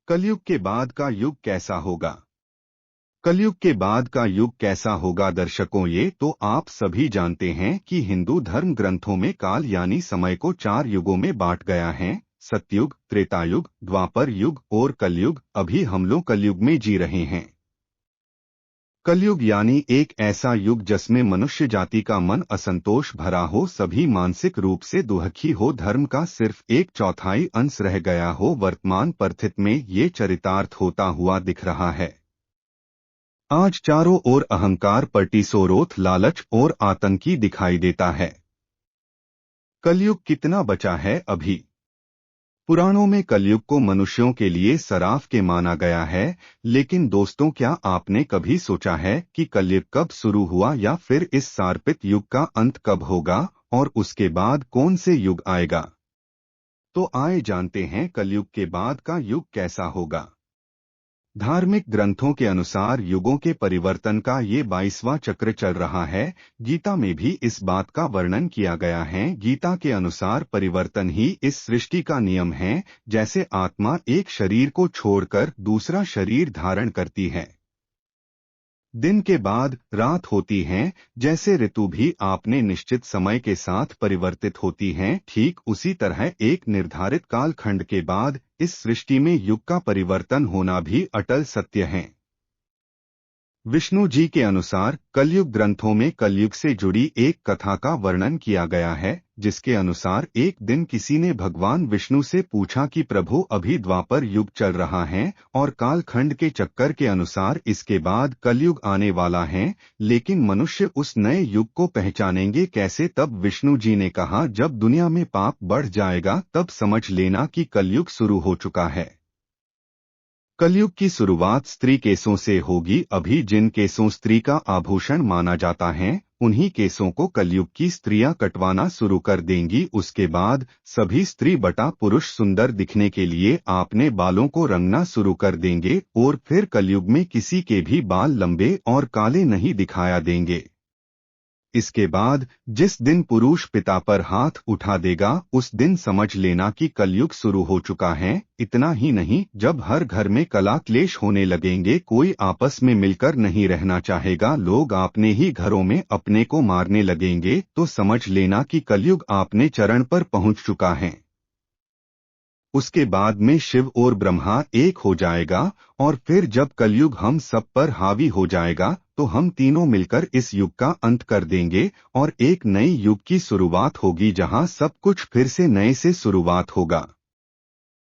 कलयुग के बाद का युग कैसा होगा? कलयुग के बाद का युग कैसा होगा दर्शकों, ये तो आप सभी जानते हैं कि हिंदू धर्म ग्रंथों में काल यानी समय को 4 युगों में बांट गया है। सतयुग, त्रेतायुग, द्वापर युग और कलयुग। अभी हम लोग कलयुग में जी रहे हैं। कलयुग यानी एक ऐसा युग जिसमें मनुष्य जाति का मन असंतोष भरा हो, सभी मानसिक रूप से दुखी हो, धर्म का सिर्फ 1/4 अंश रह गया हो। वर्तमान परिस्थिति में ये चरितार्थ होता हुआ दिख रहा है। आज चारों ओर अहंकार, प्रतिशोरोथ, लालच और आतंकी दिखाई देता है। कलयुग कितना बचा है अभी? पुराणों में कलयुग को मनुष्यों के लिए सराफ के माना गया है, लेकिन दोस्तों, क्या आपने कभी सोचा है कि कलयुग कब शुरू हुआ या फिर इस सार्पित युग का अंत कब होगा और उसके बाद कौन से युग आएगा? तो आए जानते हैं कलयुग के बाद का युग कैसा होगा। धार्मिक ग्रंथों के अनुसार युगों के परिवर्तन का ये 22वां चक्र चल रहा है। गीता में भी इस बात का वर्णन किया गया है। गीता के अनुसार परिवर्तन ही इस सृष्टि का नियम है। जैसे आत्मा एक शरीर को छोड़कर दूसरा शरीर धारण करती है, दिन के बाद रात होती है, जैसे ऋतु भी आपने निश्चित समय के साथ परिवर्तित होती हैं, ठीक उसी तरह एक निर्धारित कालखंड के बाद इस सृष्टि में युग का परिवर्तन होना भी अटल सत्य है। विष्णु जी के अनुसार कलयुग ग्रंथों में कलयुग से जुड़ी एक कथा का वर्णन किया गया है, जिसके अनुसार एक दिन किसी ने भगवान विष्णु से पूछा कि प्रभु, अभी द्वापर युग चल रहा है और कालखंड के चक्कर के अनुसार इसके बाद कलयुग आने वाला है, लेकिन मनुष्य उस नए युग को पहचानेंगे कैसे? तब विष्णु जी ने कहा, जब दुनिया में पाप बढ़ जाएगा तब समझ लेना कि कलयुग शुरू हो चुका है। कलयुग की शुरुआत स्त्री केसों से होगी। अभी जिन केसों स्त्री का आभूषण माना जाता है, उन्हीं केसों को कलयुग की स्त्रियां कटवाना शुरू कर देंगी। उसके बाद सभी स्त्री बटा पुरुष सुंदर दिखने के लिए अपने बालों को रंगना शुरू कर देंगे और फिर कलयुग में किसी के भी बाल लंबे और काले नहीं दिखाया देंगे। इसके बाद जिस दिन पुरुष पिता पर हाथ उठा देगा, उस दिन समझ लेना कि कलयुग शुरू हो चुका है। इतना ही नहीं, जब हर घर में कलह क्लेश होने लगेंगे, कोई आपस में मिलकर नहीं रहना चाहेगा, लोग अपने ही घरों में अपने को मारने लगेंगे, तो समझ लेना कि कलयुग अपने चरण पर पहुंच चुका है। उसके बाद में शिव और ब्रह्मा एक हो जाएगा और फिर जब कलयुग हम सब पर हावी हो जाएगा, तो हम तीनों मिलकर इस युग का अंत कर देंगे और एक नई युग की शुरुआत होगी, जहां सब कुछ फिर से नए से शुरुआत होगा।